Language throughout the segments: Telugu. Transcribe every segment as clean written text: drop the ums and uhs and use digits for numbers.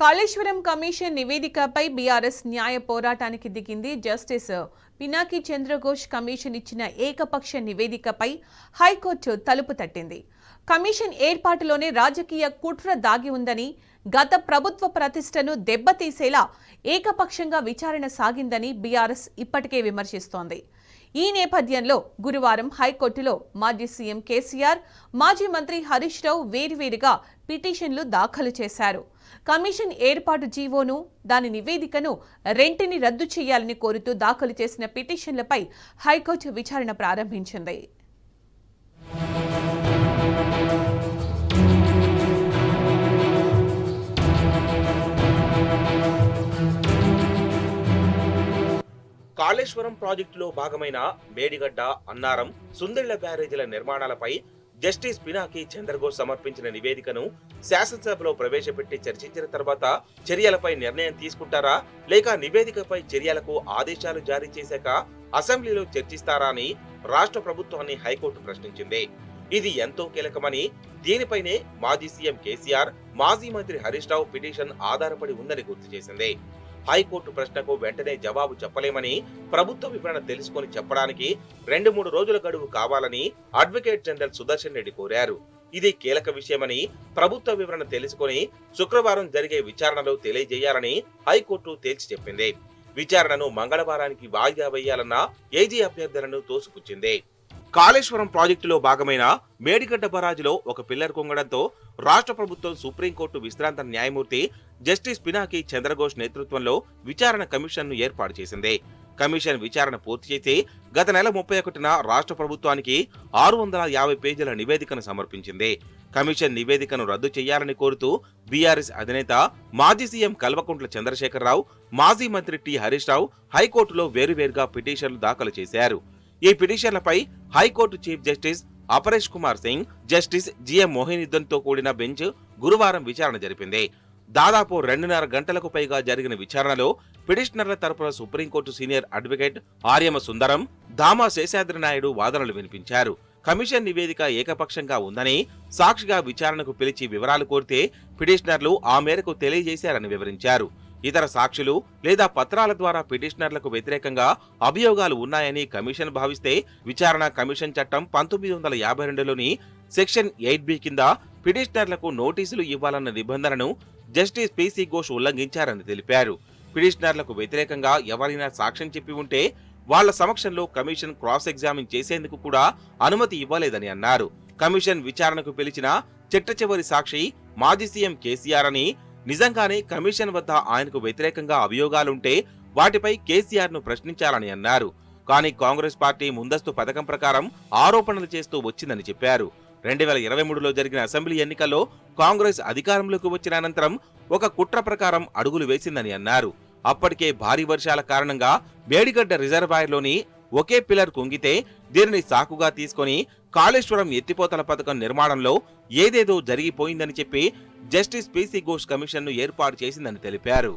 కాళేశ్వరం కమిషన్ నివేదికపై బీఆర్ఎస్ న్యాయ పోరాటానికి దిగింది. జస్టిస్ పినాకి చంద్రఘోష్ కమిషన్ ఇచ్చిన ఏకపక్ష నివేదికపై హైకోర్టు తలుపు తట్టింది. కమిషన్ ఏర్పాటులోనే రాజకీయ కుట్ర దాగి ఉందని, గత ప్రభుత్వ ప్రతిష్టను దెబ్బతీసేలా ఏకపక్షంగా విచారణ సాగిందని బీఆర్ఎస్ ఇప్పటికే విమర్శిస్తోంది. ఈ నేపథ్యంలో గురువారం హైకోర్టులో మాజీ సీఎం కేసీఆర్, మాజీ మంత్రి హరీష్ రావు వేర్వేరుగా పిటిషన్లు దాఖలు చేశారు. కమిషన్ ఏర్పాటు జీవోను, దాని నివేదికను రెంటిని రద్దు చేయాలని కోరుతూ దాఖలు చేసిన పిటిషన్లపై హైకోర్టు విచారణ ప్రారంభించింది. కాళేశ్వరం ప్రాజెక్టులో భాగమైన మేడిగడ్డ, అన్నారం, సుందిళ్ల బ్యారేజీల నిర్మాణాలపై జస్టిస్ పినాకి చంద్రఘోష్ సమర్పించిన నివేదికను శాసనసభలో ప్రవేశపెట్టి చర్చించిన తర్వాత చర్యలపై నిర్ణయం తీసుకుంటారా, లేక నివేదికపై చర్యలకు ఆదేశాలు జారీ చేశాక అసెంబ్లీలో చర్చిస్తారా అని రాష్ట్ర ప్రభుత్వాన్ని హైకోర్టు ప్రశ్నించింది. ఇది ఎంతో కీలకమని, దీనిపైనే మాజీ సీఎం కేసీఆర్, మాజీ మంత్రి హరీష్ రావు పిటిషన్ ఆధారపడి ఉందని గుర్తు చేసింది. హైకోర్టు ప్రశ్నకు వెంటనే జవాబు చెప్పలేమని, ప్రభుత్వ వివరణ తెలుసుకొని చెప్పడానికి 2-3 రోజుల గడువు కావాలని అడ్వకేట్ జనరల్ సుదర్శన్ రెడ్డి కోరారు. ఇది కీలక విషయమని, ప్రభుత్వ వివరణ తెలుసుకొని శుక్రవారం జరిగే విచారణలో తెలియజేయాలని హైకోర్టు తేల్చి చెప్పింది. విచారణను మంగళవారానికి వాయిదా వేయాలన్న ఏజీ అభ్యర్థనను తోసిపుచ్చింది. కాళేశ్వరం ప్రాజెక్టులో భాగమైన మేడిగడ్డ బరాజులో ఒక పిల్లర్ కుంగడంతో రాష్ట్ర ప్రభుత్వం సుప్రీంకోర్టు విశ్రాంత న్యాయమూర్తి జస్టిస్ పినాకి చంద్రఘోష్ నేతృత్వంలో విచారణ కమిషన్ను ఏర్పాటు చేసింది. కమిషన్ విచారణ పూర్తి చేసి గత నెల 31న రాష్ట్ర ప్రభుత్వానికి 650 పేజీల నివేదికను సమర్పించింది. కమిషన్ నివేదికను రద్దు చేయాలని కోరుతూ బీఆర్ఎస్ అధినేత, మాజీ సీఎం కల్వకుంట్ల చంద్రశేఖరరావు, మాజీ మంత్రి టి హరీష్ రావు హైకోర్టులో వేరువేరుగా పిటిషన్లు దాఖలు చేశారు. ఈ పిటిషన్లపై high court chief justice Aparesh Kumar Singh, justice G M మోహినుద్దన్తో కూడిన బెంచ్ గురువారం విచారణ జరిపింది. దాదాపు 2.5 గంటలకు పైగా జరిగిన విచారణలో పిటిషనర్ల తరపున సుప్రీంకోర్టు సీనియర్ అడ్వకేట్ ఆర్యమ సుందరం, దామా శేషాద్రి నాయుడు వాదనలు వినిపించారు. కమిషన్ నివేదిక ఏకపక్షంగా ఉందని, సాక్షిగా విచారణకు పిలిచి వివరాలు కోరితే పిటిషనర్లు ఆ మేరకు తెలియజేశారని వివరించారు. ఇతర సాక్షులు లేదా పత్రాల ద్వారా పిటిషనర్లకు వ్యతిరేకంగా అభియోగాలు ఉన్నాయని కమిషన్ భావిస్తే విచారణ కమిషన్ చట్టం 1952లోని సెక్షన్ 8B కింద పిటిషనర్లకు నోటీసులు ఇవ్వాలన్న నిబంధనను జస్టిస్ పిసి ఘోష్ ఉల్లంఘించారని తెలిపారు. పిటిషనర్లకు వ్యతిరేకంగా ఎవరైనా సాక్ష్యం చెప్పి ఉంటే వాళ్ల సమక్షంలో కమిషన్ క్రాస్ ఎగ్జామిన్ చేసేందుకు కూడా అనుమతి ఇవ్వలేదని అన్నారు. కమిషన్ విచారణకు పిలిచిన చిట్టచివరి సాక్షి మాజీ సీఎం కేసీఆర్ అని, నిజంగానే కమిషన్ వద్ద ఆయనకు వ్యతిరేకంగా అభియోగాలుంటే వాటిపై కేసీఆర్ ను ప్రశ్నించాలని అన్నారు. కానీ కాంగ్రెస్ పార్టీ ముందస్తు పథకం ప్రకారం ఆరోపణలు చేస్తూ వచ్చిందని చెప్పారు. 2023లో జరిగిన అసెంబ్లీ ఎన్నికల్లో కాంగ్రెస్ అధికారంలోకి వచ్చిన అనంతరం ఒక కుట్ర ప్రకారం అడుగులు వేసిందని అన్నారు. అప్పటికే భారీ వర్షాల కారణంగా మేడిగడ్డ రిజర్వాయర్లోని ఒకే పిల్లర్ కుంగితే దీనిని సాకుగా తీసుకుని కాళేశ్వరం ఎత్తిపోతల పథకం నిర్మాణంలో ఏదేదో జరిగిపోయిందని చెప్పి జస్టిస్ పిసి ఘోష్ కమిషన్ను ఏర్పాటు చేసిందని తెలిపారు.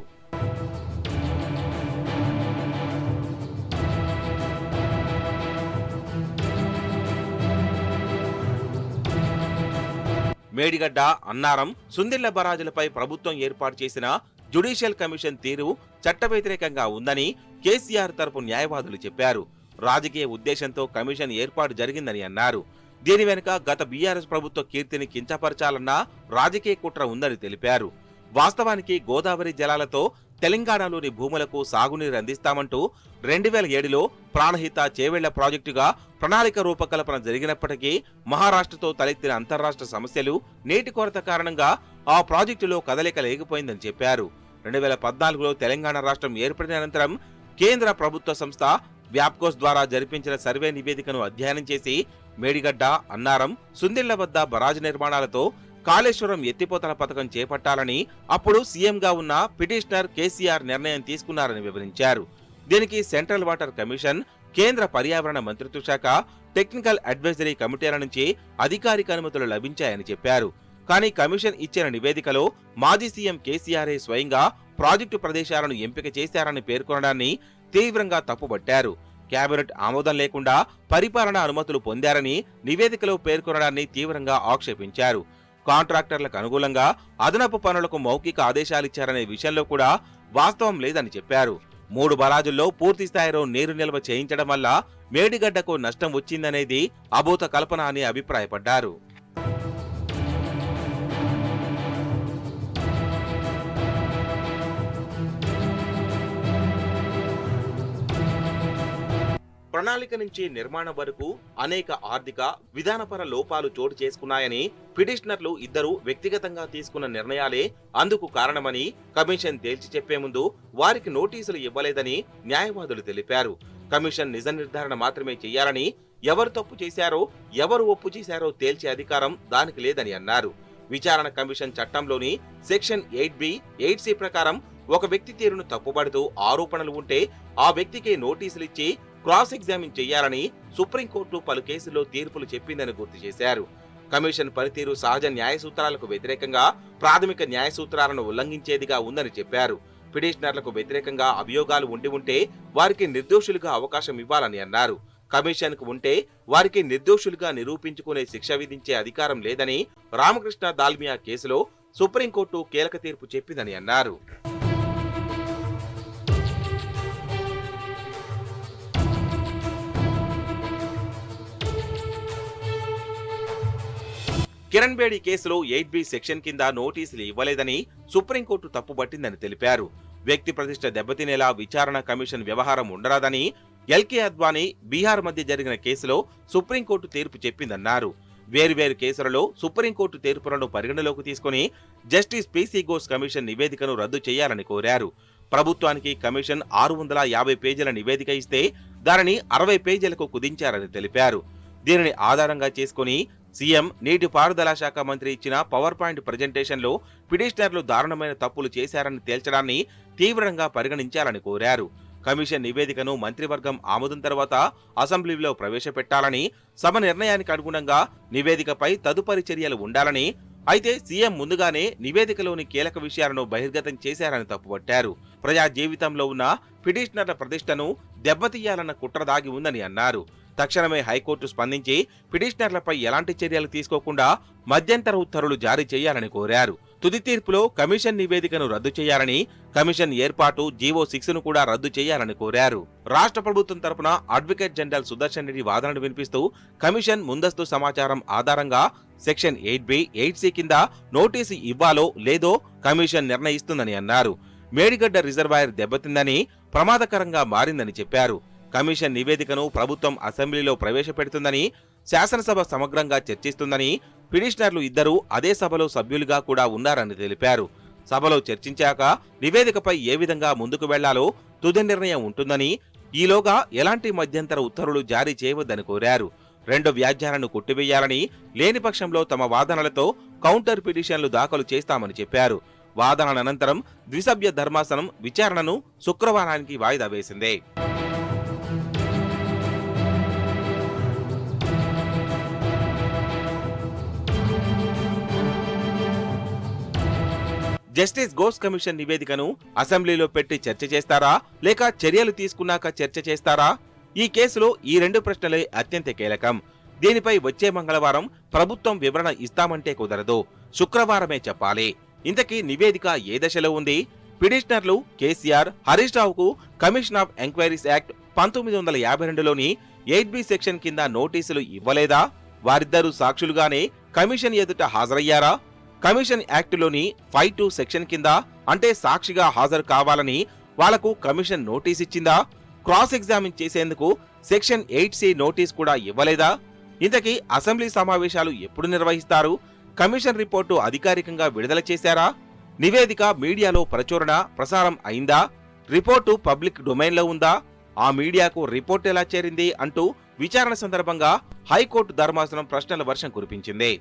మేడిగడ్డ, అన్నారం, సుందిళ్ల బరాజులపై ప్రభుత్వం ఏర్పాటు చేసిన జ్యుడిషియల్ కమిషన్ తీరు చట్ట వ్యతిరేకంగా ఉందని కేసీఆర్ తరపు న్యాయవాదులు చెప్పారు. రాజకీయ ఉద్దేశంతో కమిషన్ ఏర్పాటు జరిగిందని అన్నారు. దీని వెనుక గత బీఆర్ఎస్ ప్రభుత్వ కీర్తిని కించపరచాలన్న రాజకీయ కుట్ర ఉందని తెలిపారు. వాస్తవానికి గోదావరి జలాలతో తెలంగాణలోని భూములకు సాగునీరు అందిస్తామంటూ 2007లో ప్రాణహిత చేవెళ్ల ప్రాజెక్టుగా ప్రణాళిక రూపకల్పన జరిగినప్పటికీ మహారాష్ట్రతో తలెత్తిన అంతర్రాష్ట్ర సమస్యలు, నీటి కొరత కారణంగా ఆ ప్రాజెక్టులో కదలిక లేకపోయిందని చెప్పారు. 2014లో తెలంగాణ రాష్ట్రం ఏర్పడిన అనంతరం కేంద్ర ప్రభుత్వ సంస్థ వ్యాప్కోస్ ద్వారా జరిపించిన సర్వే నివేదికను అధ్యయనం చేసి మేడిగడ్డ, అన్నారం, సుందిళ్ల వద్ద బరాజు నిర్మాణాలతో కాళేశ్వరం ఎత్తిపోతల పథకం చేపట్టాలని అప్పుడు సీఎంగా ఉన్న పిటిషనర్ కేసీఆర్ నిర్ణయం తీసుకున్నారని వివరించారు. దీనికి సెంట్రల్ వాటర్ కమిషన్, కేంద్ర పర్యావరణ మంత్రిత్వ శాఖ, టెక్నికల్ అడ్వైజరీ కమిటీల నుంచి అధికారిక అనుమతులు లభించాయని చెప్పారు. కానీ కమిషన్ ఇచ్చిన నివేదికలో మాజీ సీఎం కేసీఆరే స్వయంగా ప్రాజెక్టు ప్రదేశాలను ఎంపిక చేశారని పేర్కొనడాన్ని తీవ్రంగా తప్పుపట్టారు. కేబినెట్ ఆమోదం లేకుండా పరిపాలనా అనుమతులు పొందారని నివేదికలో పేర్కొనడాన్ని తీవ్రంగా ఆక్షేపించారు. కాంట్రాక్టర్లకు అనుకూలంగా అదనపు పనులకు మౌఖిక ఆదేశాలిచ్చారనే విషయంలో కూడా వాస్తవం లేదని చెప్పారు. 3 బరాజుల్లో పూర్తి స్థాయిలో నీరు నిల్వ చేయించడం వల్ల మేడిగడ్డకు నష్టం వచ్చిందనేది అభూత కల్పన అని అభిప్రాయపడ్డారు. ప్రణాళిక నుంచి నిర్మాణం వరకు అనేక ఆర్థిక విధానపర లోపాలు చోటు చేసుకున్నాయని పిటిషనర్లు ఇద్దరు వ్యక్తిగతంగా తీసుకున్న నిర్ణయాలే అందుకు కారణమని కమిషన్ తేల్చి చెప్పే ముందు వారికి నోటీసులు ఇవ్వలేదని న్యాయవాదులు తెలిపారు. కమిషన్ నిజ నిర్ధారణ మాత్రమే చేయాలని, ఎవరు తప్పు చేశారో ఎవరు ఒప్పు చేశారో తేల్చే అధికారం దానికి లేదని అన్నారు. విచారణ కమిషన్ చట్టంలోని సెక్షన్ 8B, 8C ప్రకారం ఒక వ్యక్తి తీరును తప్పుపడుతూ ఆరోపణలు ఉంటే ఆ వ్యక్తికి నోటీసులిచ్చి క్రాస్ ఎగ్జామిన్ చేయాలని సుప్రీంకోర్టు పలు కేసుల్లో తీర్పులు చెప్పిందని గుర్తు చేశారు. కమిషన్ పనితీరు సహజ న్యాయ సూత్రాలకు వ్యతిరేకంగా, ప్రాథమిక న్యాయ సూత్రాలను ఉల్లంఘించేదిగా ఉందని చెప్పారు. పిటిషనర్లకు వ్యతిరేకంగా అభియోగాలు ఉంటే వారికి నిర్దోషులుగా అవకాశం ఇవ్వాలని అన్నారు. కమిషన్ కు ఉంటే వారికి నిర్దోషులుగా నిరూపించుకునే శిక్ష విధించే అధికారం లేదని రామకృష్ణ దాల్మియా కేసులో సుప్రీంకోర్టు కీలక తీర్పు చెప్పిందని అన్నారు. కిరణ్ బేడి కేసులో 8B సెక్షన్ కింద నోటీసులు ఇవ్వలేదని సుప్రీంకోర్టు తప్పుబట్టిందని తెలిపారు. వ్యక్తి ప్రతిష్ట దెబ్బతినేలా విచారణ కమిషన్ వ్యవహారం ఉండరాదని ఎల్కే అద్వానీ, బీహార్ మధ్య జరిగిన కేసులో సుప్రీంకోర్టు తీర్పు చెప్పిందన్నారు. వేర్వేరు కేసులలో సుప్రీంకోర్టు తీర్పులను పరిగణలోకి తీసుకుని జస్టిస్ పీసీ ఘోష్ కమిషన్ నివేదికను రద్దు చేయాలని కోరారు. ప్రభుత్వానికి కమిషన్ 650 పేజీల నివేదిక ఇస్తే దానిని 60 పేజీలకు కుదించారని తెలిపారు. దీనిని ఆధారంగా చేసుకుని సీఎం, నీటిపారుదల శాఖ మంత్రి ఇచ్చిన పవర్ పాయింట్ ప్రజెంటేషన్లో పిటిషనర్లు దారుణమైన తప్పులు చేశారని తేల్చడాన్ని తీవ్రంగా పరిగణించాలని కోరారు. కమిషన్ నివేదికను మంత్రివర్గం ఆమోదం తర్వాత అసెంబ్లీలో ప్రవేశపెట్టాలని, సభ నిర్ణయానికి అనుగుణంగా నివేదికపై తదుపరి చర్యలు ఉండాలని, అయితే సీఎం ముందుగానే నివేదికలోని కీలక విషయాలను బహిర్గతం చేశారని తప్పుపట్టారు. ప్రజా జీవితంలో ఉన్న పిటిషనర్ల ప్రతిష్టను దెబ్బతీయాలన్న కుట్ర దాగి ఉందని అన్నారు. తక్షణమే హైకోర్టు స్పందించి పిటిషనర్లపై ఎలాంటి చర్యలు తీసుకోకుండా మధ్యంతర ఉత్తర్వులు జారీ చేయాలని కోరారు. తుది తీర్పులో కమిషన్ నివేదికను రద్దు చేయాలని, కమిషన్ ఏర్పాటు జీవో 6ను కూడా రద్దు చేయాలని కోరారు. రాష్ట్ర ప్రభుత్వం తరపున అడ్వకేట్ జనరల్ సుదర్శన్ రెడ్డి వాదనలు వినిపిస్తూ కమిషన్ ముందస్తు సమాచారం ఆధారంగా సెక్షన్ 8B, 8C కింద నోటీసు ఇవ్వాలో లేదో కమిషన్ నిర్ణయిస్తుందని అన్నారు. మేడిగడ్డ రిజర్వాయర్ దెబ్బతిందని, ప్రమాదకరంగా మారిందని చెప్పారు. కమిషన్ నివేదికను ప్రభుత్వం అసెంబ్లీలో ప్రవేశపెడుతుందని, శాసనసభ సమగ్రంగా చర్చిస్తుందని, పిటిషనర్లు ఇద్దరూ అదే సభలో సభ్యులుగా కూడా ఉన్నారని తెలిపారు. సభలో చర్చించాక నివేదికపై ఏ విధంగా ముందుకు వెళ్లాలో తుది నిర్ణయం ఉంటుందని, ఈలోగా ఎలాంటి మధ్యంతర ఉత్తర్వులు జారీ చేయవద్దని కోరారు. 2 వ్యాజ్యాలను కొట్టివేయాలని, లేని పక్షంలో తమ వాదనలతో కౌంటర్ పిటిషన్లు దాఖలు చేస్తామని చెప్పారు. వాదనల అనంతరం ద్విసభ్య ధర్మాసనం విచారణను శుక్రవారానికి వాయిదా వేసింది. జస్టిస్ ఘోష్ కమిషన్ నివేదికను అసెంబ్లీలో పెట్టి చర్చ చేస్తారా, లేక చర్యలు తీసుకున్నాక చర్చ చేస్తారా? ఈ కేసులో ఈ 2 ప్రశ్నలే అత్యంత కీలకం. దీనిపై వచ్చే మంగళవారం ప్రభుత్వం వివరణ ఇస్తామంటే కుదరదు, శుక్రవారమే చెప్పాలి. ఇంతకీ నివేదిక ఏ దశలో ఉంది? పిటిషనర్లు కేసీఆర్, హరీష్ రావుకు కమిషన్ ఆఫ్ ఎంక్వైరీస్ యాక్ట్ 1952లోని 8B సెక్షన్ కింద నోటీసులు ఇవ్వలేదా? వారిద్దరూ సాక్షులుగానే కమిషన్ ఎదుట హాజరయ్యారా? కమిషన్ యాక్టులోని 5(2) సెక్షన్ కింద అంటే సాక్షిగా హాజరు కావాలని వాళ్లకు కమిషన్ నోటీస్ ఇచ్చిందా? క్రాస్ ఎగ్జామిన్ చేసేందుకు సెక్షన్ 8C నోటీస్ కూడా ఇవ్వలేదా? ఇంతకీ అసెంబ్లీ సమావేశాలు ఎప్పుడు నిర్వహిస్తారు? కమిషన్ రిపోర్టు అధికారికంగా విడుదల చేశారా? నివేదిక మీడియాలో ప్రసారం అయిందా? రిపోర్టు పబ్లిక్ డొమైన్లో ఉందా? ఆ మీడియాకు రిపోర్ట్ ఎలా చేరింది అంటూ విచారణ సందర్భంగా హైకోర్టు ధర్మాసనం ప్రశ్నల వర్షం కురిపించింది.